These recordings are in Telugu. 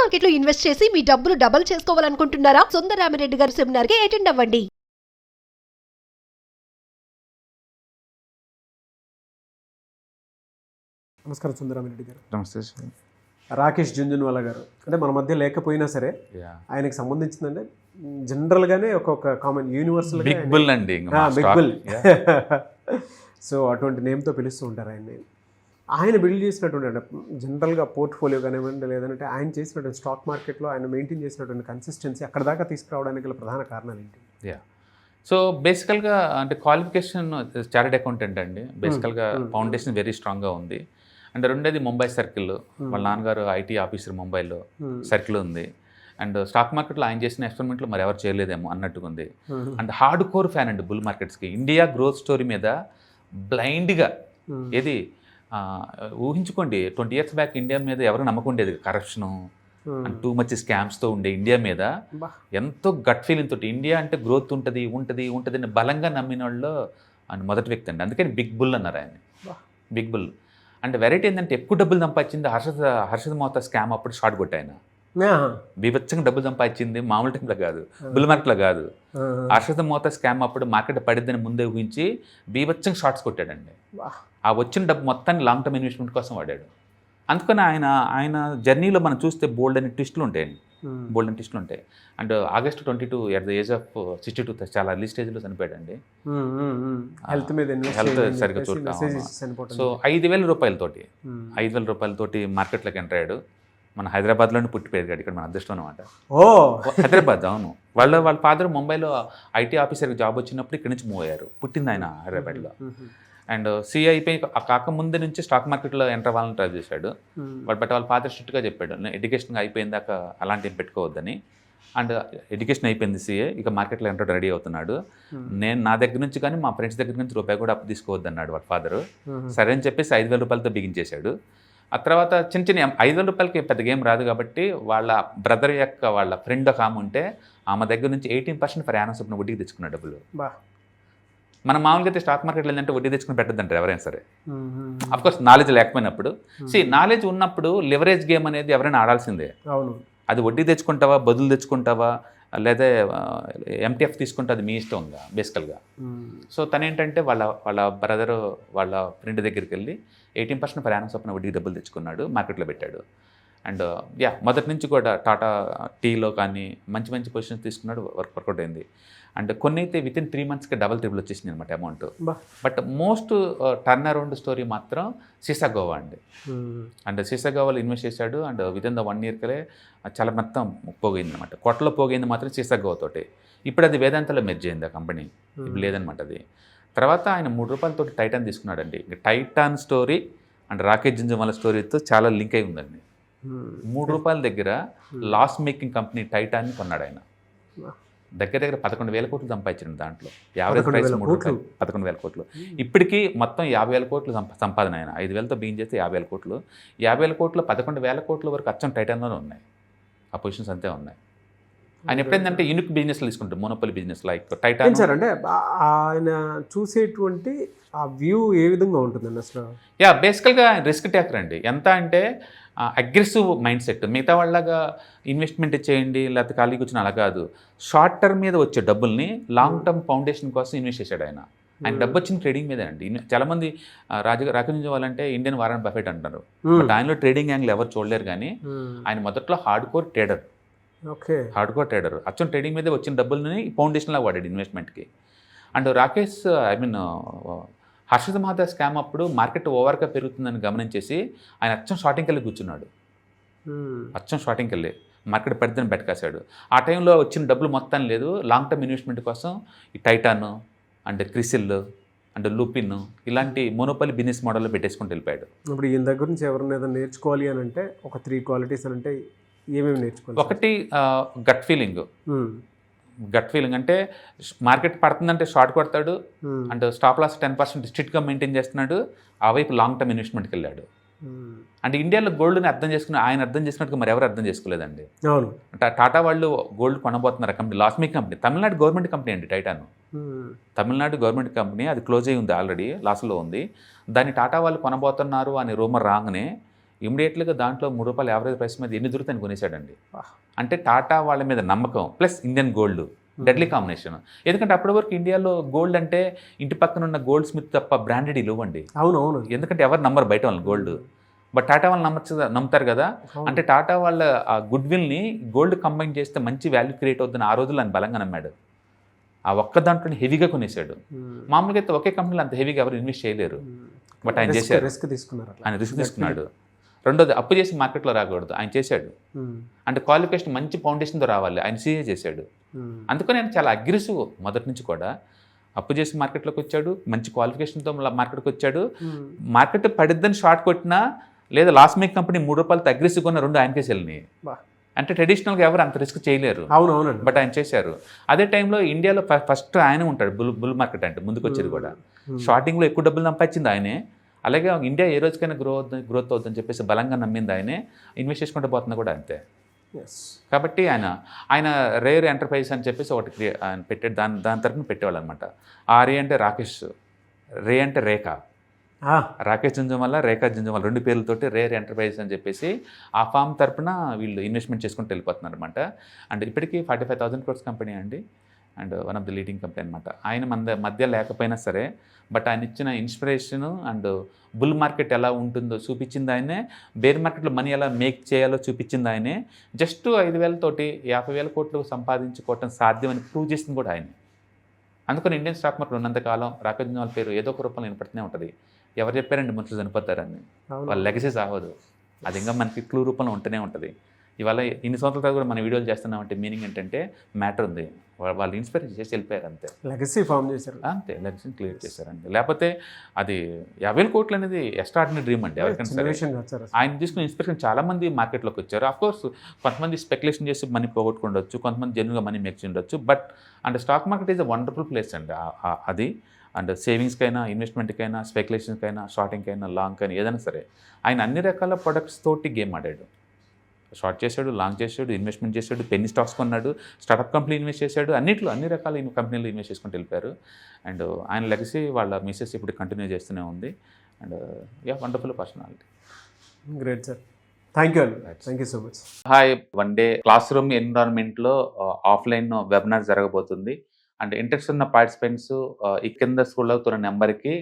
మార్కెట్ లో ఇన్వెస్ట్ చేసి మీ డబ్బులు డబుల్ చేసుకోవాలనుకుంటున్నారా? సుందరరామిరెడ్డి గారి సెమినార్ కి అటెండ్ అవ్వండి. నమస్కారం సుందరరామిరెడ్డి గారు. నమస్తే సార్. రాకేష్ జుంజున్వాలా గారు అంటే మన మధ్య లేకపోయినా సరే ఆయనకి సంబంధించిందంటే జనరల్గానే ఒక్కొక్క కామన్ యూనివర్సల్ బిగ్ బుల్ అండి. Big bull. సో అటువంటి నేమ్తో పిలుస్తూ ఉంటారు ఆయన్ని. ఆయన బిల్డ్ చేసినటువంటి అంటే జనరల్గా పోర్ట్ఫోలియో కానివ్వండి, లేదంటే ఆయన చేసినటువంటి స్టాక్ మార్కెట్లో ఆయన మెయింటైన్ చేసినటువంటి కన్సిస్టెన్సీ అక్కడ దాకా తీసుకురావడానికి గల ప్రధాన కారణాలు ఏంటి? సో బేసికల్గా అంటే క్వాలిఫికేషన్ చార్టెడ్ అకౌంటెంట్ అండి. బేసికల్గా ఫౌండేషన్ వెరీ స్ట్రాంగ్గా ఉంది. అండ్ రెండేది ముంబై సర్కిల్, వాళ్ళ నాన్నగారు ఐటీ ఆఫీసర్ ముంబైలో సర్కిల్ ఉంది. అండ్ స్టాక్ మార్కెట్లో ఆయన చేసిన ఎక్స్పెరిమెంట్లు మరి ఎవరు చేయలేదేమో అన్నట్టుగా ఉంది. అండ్ హార్డ్ కోర్ ఫ్యాన్ అండి బుల్ మార్కెట్స్కి. ఇండియా గ్రోత్ స్టోరీ మీద బ్లైండ్గా ఏది ఊహించుకోండి, 20 years బ్యాక్ ఇండియా మీద ఎవరు నమ్మకం ఉండేది? కరప్షను అండ్ టూ మచ్ స్కామ్స్తో ఉండే ఇండియా మీద ఎంతో గట్ ఫీలింగ్ తోటి ఇండియా అంటే గ్రోత్ ఉంటుంది అని బలంగా నమ్మిన వాళ్ళు ఆయన మొదటి వ్యక్తి అండి. అందుకని బిగ్ బుల్ అన్నారు ఆయన. Big bull. అండ్ వెరైటీ ఏంటంటే ఎక్కువ డబ్బులు సంపాదించింది హర్షద్ మోతా స్కామ్ అప్పుడు షార్ట్ కొట్టి ఆయన. బీభత్సంగా డబ్బులు సంపాదించింది మామూలు టైంలో కాదు, బుల్ మార్కెట్లో కాదు. హర్షద్ మోతా స్కామ్ అప్పుడు మార్కెట్ పడిద్దని ముందే ఊహించి బీభత్సంగా షార్ట్స్ కొట్టాడండి. ఆ వచ్చిన డబ్బు మొత్తాన్ని లాంగ్ టర్మ్ ఇన్వెస్ట్మెంట్ కోసం వాడాడు. అందుకని ఆయన జర్నీలో మనం చూస్తే బోల్డ్ అని ట్విస్టులు ఉంటాయండి. బోల్డ్ అని ట్విస్టులు ఉంటాయి. And August 22 at the age of 62 చాలా ఎర్లీ స్టేజ్లో చనిపోయాడండి. హెల్త్ సరిగ్గా చూడటం. సో 5,000 రూపాయలతోటి మార్కెట్లోకి ఎంటర్ అయ్యాడు. మన హైదరాబాద్లోనే పుట్టి పెరిగాడు. ఇక్కడ మన అదృష్టం అనమాట. హైదరాబాద్. అవును. వాళ్ళ ఫాదర్ ముంబైలో ఐటీ ఆఫీసర్కి జాబ్ వచ్చినప్పుడు ఇక్కడ నుంచి మూవ్ అయ్యారు. పుట్టింది ఆయన హైదరాబాద్లో. అండ్ సిఐ అయిపోయి కాకముందు నుంచి స్టాక్ మార్కెట్లో ఎంటర్ అవ్వాలని ట్రై చేశాడు. బట్ వాళ్ళ ఫాదర్ స్ట్రిక్ట్గా చెప్పాడు, ఎడ్యుకేషన్ అయిపోయిన దాకా అలాంటివి పెట్టుకోవద్దని. అండ్ ఎడ్యుకేషన్ అయిపోయింది సిఏ, ఇక మార్కెట్లో ఎంటర్ రెడీ అవుతున్నాడు. నా దగ్గర నుంచి కానీ మా ఫ్రెండ్స్ దగ్గర నుంచి రూపాయి కూడా అప్పు తీసుకోవద్దన్నాడు వాళ్ళ ఫాదరు. సరే అని చెప్పేసి 5,000 రూపాయలతో బిగించేశాడు. ఆ తర్వాత చిన్న 5,000 రూపాయలకి పెద్ద గేమ్ రాదు కాబట్టి వాళ్ళ బ్రదర్ యొక్క వాళ్ళ ఫ్రెండ్ ఒక ఆమె ఉంటే ఆమె దగ్గర నుంచి 18% ఫర్ యానం చొప్పున వడ్డీకి తెచ్చుకున్నాడు డబ్బులు. మనం మామూలుగా అయితే స్టాక్ మార్కెట్లో ఏంటంటే వడ్డీ తెచ్చుకుని పెట్టద్దంటారు ఎవరైనా సరే. అఫ్కోర్స్ నాలెడ్జ్ లేకపోయినప్పుడు. నాలెడ్జ్ ఉన్నప్పుడు లివరేజ్ గేమ్ అనేది ఎవరైనా ఆడాల్సిందే. అది వడ్డీ తెచ్చుకుంటావా, బదులు తెచ్చుకుంటావా, లేదా ఎంటీఎఫ్ తీసుకుంటే అది మీ ఇష్టం ఉందా బేసికల్గా. సో తనేంటంటే వాళ్ళ బ్రదరు వాళ్ళ ఫ్రెండ్ దగ్గరికి వెళ్ళి 18% ఫర్ యానం చొప్పున వడ్డీ డబ్బులు తెచ్చుకున్నాడు, మార్కెట్లో పెట్టాడు. అండ్ మొదటి నుంచి కూడా టాటా టీలో కానీ మంచి పొజిషన్స్ తీసుకున్నాడు, వర్కౌట్ అయింది. అండ్ కొన్ని అయితే వితిన్ 3 monthsకి డబల్ ట్రిపుల్ వచ్చేసింది అనమాట amount. But most turn around story మాత్రం సీసాగోవా అండి. అండ్ సీసాగోవాలో ఇన్వెస్ట్ చేశాడు. అండ్ వితిన్ ద 1 yearకే చాలా మొత్తం పోగైంది అనమాట. కొట్టలో పోగైంది మాత్రం సీసాగోవాతోటి. ఇప్పుడు అది వేదాంతలో మెర్జ్ అయింది ఆ కంపెనీ, ఇప్పుడు లేదనమాట అది. తర్వాత ఆయన 3 రూపాయలతోటి టైటాన్ తీసుకున్నాడండి. Titan story and Rakesh Jhunjhunwala స్టోరీతో చాలా లింక్ అయి ఉందండి. 3 రూపాయల దగ్గర లాస్ మేకింగ్ కంపెనీ టైటాన్ని కొన్నాడు ఆయన. దగ్గర 11,000 కోట్లు సంపాదించండి. దాంట్లో యావరేజ్ ప్రైస్ 3 రూపాయలు, 11,000 కోట్లు. ఇప్పటికీ మొత్తం 50,000 కోట్లు సంపాదన ఆయన. 5,000తో బిగిన్ చేస్తే 50,000 కోట్లు. 50,000 కోట్లు 11,000 కోట్ల వరకు అచ్చం టైటాన్లోనే ఉన్నాయి. ఆ పొజిషన్స్ అంతే ఉన్నాయి. ఆయన ఎప్పుడైందంటే యూనిక్ బిజినెస్లు తీసుకుంటారు, monopoly business like Titan. Sir అంటే ఆయన చూసేటువంటి ఆ వ్యూ ఏ విధంగా ఉంటుందండి అసలు? బేసికల్గా ఆయన రిస్క్ టేకర్ అండి. ఎంత అంటే అగ్రెసివ్ మైండ్ సెట్. మిగతా వాళ్ళగా ఇన్వెస్ట్మెంట్ చేయండి లేకపోతే ఖాళీ కూర్చొని అలా కాదు. షార్ట్ టర్మ్ మీద వచ్చే డబ్బుల్ని లాంగ్ టర్మ్ ఫౌండేషన్ కోసం ఇన్వెస్ట్ చేశాడు ఆయన. ఆయన డబ్బు వచ్చిన ట్రేడింగ్ మీద అండి. చాలామంది రాకేష్ జుంజున్వాలా అంటే ఇండియన్ వారన్ బఫెట్ అంటారు. బట్ ఆయనలో ట్రేడింగ్ యాంగిల్ ఎవరు చూడలేరు. కానీ ఆయన మొదట్లో హార్డ్ కోర్ ట్రేడర్. అచ్చం ట్రేడింగ్ మీద వచ్చిన డబ్బుల్ని ఫౌండేషన్లా వాడాడు ఇన్వెస్ట్మెంట్కి. అండ్ రాకేష్ హర్షద్ మోతా స్కామ్ అప్పుడు మార్కెట్ ఓవర్గా పెరుగుతుందని గమనించేసి ఆయన అచ్చం షార్టింగ్కి వెళ్ళి కూర్చున్నాడు. షార్టింగ్కి వెళ్ళి మార్కెట్ పడిద్దని బెట్కాశాడు. ఆ టైంలో వచ్చిన డబ్బులు మొత్తం లేదు, లాంగ్ టర్మ్ ఇన్వెస్ట్మెంట్ కోసం ఈ Titan and CRISIL and Lupin ఇలాంటి మోనోపలి బిజినెస్ మోడల్లో పెట్టేసుకుంటూ వెళ్ళిపోయాడు. ఇప్పుడు ఈయన దగ్గర నుంచి ఎవరైనా ఏదైనా నేర్చుకోవాలి అని అంటే ఒక 3 qualities అని అంటే ఏమేమి నేర్చుకోవాలి? ఒకటి గట్ ఫీలింగ్ అంటే మార్కెట్ పడుతుందంటే షార్ట్ కొడతాడు. అండ్ స్టాప్ లాస్ 10% స్ట్రిక్ట్గా మెయింటైన్ చేస్తున్నాడు. ఆ వైపు లాంగ్ టర్మ్ ఇన్వెస్ట్మెంట్కి వెళ్ళాడు. అంటే ఇండియాలో గోల్డ్ని అర్థం చేసుకున్నట్టుగా మరి ఎవరు అర్థం చేసుకోలేదండి. టాటా వాళ్ళు గోల్డ్ కొనబోతున్నారు. Company loss making company, Tamil Nadu government company అండి టైటాన్. తమిళనాడు గవర్నమెంట్ కంపెనీ, అది క్లోజ్ అయి ఉంది, ఆల్రెడీ లాస్లో ఉంది. దాన్ని టాటా వాళ్ళు కొనబోతున్నారు అని రూమర్ రాగానే ఇమీడియట్గా దాంట్లో ₹3 యావరేజ్ ప్రైస్ మీద ఎన్ని దొరుకుతాయని కొనేసాడండి. వాహ్. అంటే టాటా వాళ్ళ మీద నమ్మకం plus Indian gold deadly combination. ఎందుకంటే అప్పటి వరకు ఇండియాలో గోల్డ్ అంటే ఇంటి పక్కన ఉన్న గోల్డ్ స్మిత్ తప్ప బ్రాండెడ్ ఇవ్వండి. అవునవును. ఎందుకంటే ఎవరు నమ్మరు బయట వాళ్ళు గోల్డ్. బట్ టాటా వాళ్ళు నమ్ముతారు కదా. అంటే టాటా వాళ్ళ ఆ గుడ్ విల్ని గోల్డ్ కంబైన్ చేస్తే మంచి వాల్యూ క్రియేట్ అవుతుందని ఆ రోజుల్లో ఆయన బలంగా నమ్మాడు. ఆ ఒక్క దాంట్లో హెవీగా కొనేసాడు. మామూలుగా అయితే ఒకే కంపెనీలో అంత హెవీగా ఎవరు ఇన్వెస్ట్ చేయలేరు. బట్ ఆయన చేశారు. రిస్క్ తీసుకున్నారు. ఆయన రిస్క్ తీసుకున్నాడు. రెండోది అప్పు చేసి మార్కెట్లో రాకూడదు, ఆయన చేశాడు. అంటే క్వాలిఫికేషన్ మంచి ఫౌండేషన్తో రావాలి, ఆయన సీఏ చేశాడు. అందుకని ఆయన చాలా అగ్రెసివ్ మొదటి నుంచి కూడా. అప్పు చేసి మార్కెట్లోకి వచ్చాడు, మంచి క్వాలిఫికేషన్తో మార్కెట్కి వచ్చాడు. మార్కెట్ పడిద్దని షార్ట్ కొట్టినా లేదా లాస్ మేక్ కంపెనీ ₹3 అగ్రెసివ్ కొన్న 2 ఆయనకే వెళ్ళినాయి. అంటే ట్రెడిషనల్గా ఎవరు అంత రిస్క్ చేయలేరు. అవునవునండి. బట్ ఆయన చేశారు. అదే టైంలో ఇండియాలో ఫస్ట్ ఆయన ఉంటాడు బుల్ మార్కెట్ అంటే ముందుకు వచ్చేది కూడా. షార్టింగ్లో ఎక్కువ డబ్బులు సంపాదించింది ఆయనే. అలాగే ఇండియా ఏ రోజుకైనా గ్రోత్ అవుతుందని చెప్పేసి బలంగా నమ్మింది ఆయనే. ఇన్వెస్ట్ చేసుకుంటూ పోతున్నా కూడా అంతే. కాబట్టి ఆయన రేర్ ఎంటర్ప్రైజ్ అని చెప్పేసి ఒకటి ఆయన పెట్టాడు. దాని తరఫున పెట్టేవాళ్ళు అనమాట. ఆర్ఏ అంటే రాకేష్, రే అంటే రేఖ. రాకేష్ జుంజుమల్ల, రేఖా జుంజుమల్ల 2 పేర్లతోటి రేర్ ఎంటర్ప్రైజ్ అని చెప్పేసి ఆ ఫామ్ తరపున వీళ్ళు ఇన్వెస్ట్మెంట్ చేసుకుంటూ వెళ్ళిపోతున్నారు అనమాట. అండ్ ఇప్పటికీ 45,000 crores కంపెనీ అండి. And one of the leading company అనమాట. ఆయన మధ్య లేకపోయినా సరే బట్ ఆయన ఇచ్చిన ఇన్స్పిరేషను అండ్ బుల్ మార్కెట్ ఎలా ఉంటుందో చూపించింది ఆయనే. బేర్ మార్కెట్లో మనీ ఎలా మేక్ చేయాలో చూపించింది ఆయనే. జస్ట్ 5,000 తోటి 50,000 కోట్లు సంపాదించుకోవటం సాధ్యమని ప్రూవ్ చేసింది కూడా ఆయనే. అందుకని ఇండియన్ స్టాక్ మార్కెట్ ఉన్నంతకాలం రాకేష్ జుంజుమల్ల పేరు ఏదో ఒక రూపంలో వినపడుతూనే ఉంటుంది. ఎవరు చెప్పారండి మనుషులు చనిపోతారని? వాళ్ళ లెగసీ సాగదు. అది ఇంకా మనకి క్లూ రూపంలో ఉంటూనే ఉంటుంది. ఇవాళ ఇన్ని సంవత్సరాల తర్వాత కూడా మన వీడియోలు చేస్తున్నామంటే మీనింగ్ ఏంటంటే మ్యాటర్ ఉంది. వాళ్ళు ఇన్స్పైర్ చేసి వెళ్ళిపోయారు అంతే. లెగసీ ఫామ్ చేశారు అంతే. లెగసీని క్లియర్ చేశారండి. లేకపోతే అది 50,000 కోట్లు అనేది ఎక్స్ట్రాడినరీ డ్రీమ్ అండి ఎవరికైనా సరే. ఆయన తీసుకున్న ఇన్స్పిరేషన్ చాలామంది మార్కెట్లోకి వచ్చారు. అఫ్కోర్స్ కొంతమంది స్పెక్యులేషన్ చేసి మనీ పోగొట్టుకుండొచ్చు, కొంతమంది జెన్యున్గా మనీ మేక్ చేయొచ్చు. But and stock market is a wonderful place అండి అది. అండ్ సేవింగ్స్కైనా, ఇన్వెస్ట్మెంట్కైనా, స్పెక్యులేషన్కైనా, షార్టింగ్కైనా, లాంగ్కైనా ఏదైనా సరే ఆయన అన్ని రకాల ప్రొడక్ట్స్ తోటి గేమ్ ఆడాడు. షార్ట్ చేశాడు, లాంగ్ చేశాడు, ఇన్వెస్ట్మెంట్ చేశాడు, పెన్నీ స్టాక్స్ కొన్నాడు, స్టార్టప్ కంపెనీ ఇన్వెస్ట్ చేశాడు, అన్ని రకాల కంపెనీలు ఇన్వెస్ట్ చేసుకుంటూ వెళ్ళిపోయారు. అండ్ ఆయన లెగసీ వాళ్ళ మిసెస్ ఇప్పుడు కంటిన్యూ చేస్తూనే ఉంది. And wonderful personality. Great sir. Thank you so much. Hi. One day class room ఎన్విరాన్మెంట్లో ఆఫ్లైన్ వెబినార్ జరగబోతుంది. అండ్ ఇంట్రెస్ట్ ఉన్న పార్టిసిపెంట్స్ ఈ కింద స్క్రోల్ అవుతున్న నెంబర్కి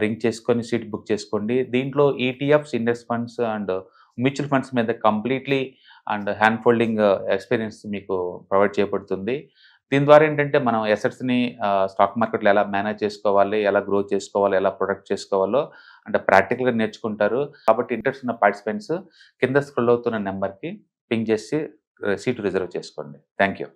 రింగ్ చేసుకొని సీట్ బుక్ చేసుకోండి. దీంట్లో ETFs, index funds and mutual funds మీద completely and hand holding experience మీకు ప్రొవైడ్ చేయబడుతుంది. దీని ద్వారా ఏంటంటే మనం ఎసెట్స్ని స్టాక్ మార్కెట్లో ఎలా మేనేజ్ చేసుకోవాలి, ఎలా గ్రో చేసుకోవాలి, ఎలా ప్రొడక్ట్ చేసుకోవాలో అంటే ప్రాక్టికల్గా నేర్చుకుంటారు. కాబట్టి ఇంట్రెస్ట్ ఉన్న పార్టిసిపెంట్స్ కింద స్క్రోల్ అవుతున్న నెంబర్కి పింగ్ చేసి సీటు రిజర్వ్ చేసుకోండి. Thank you.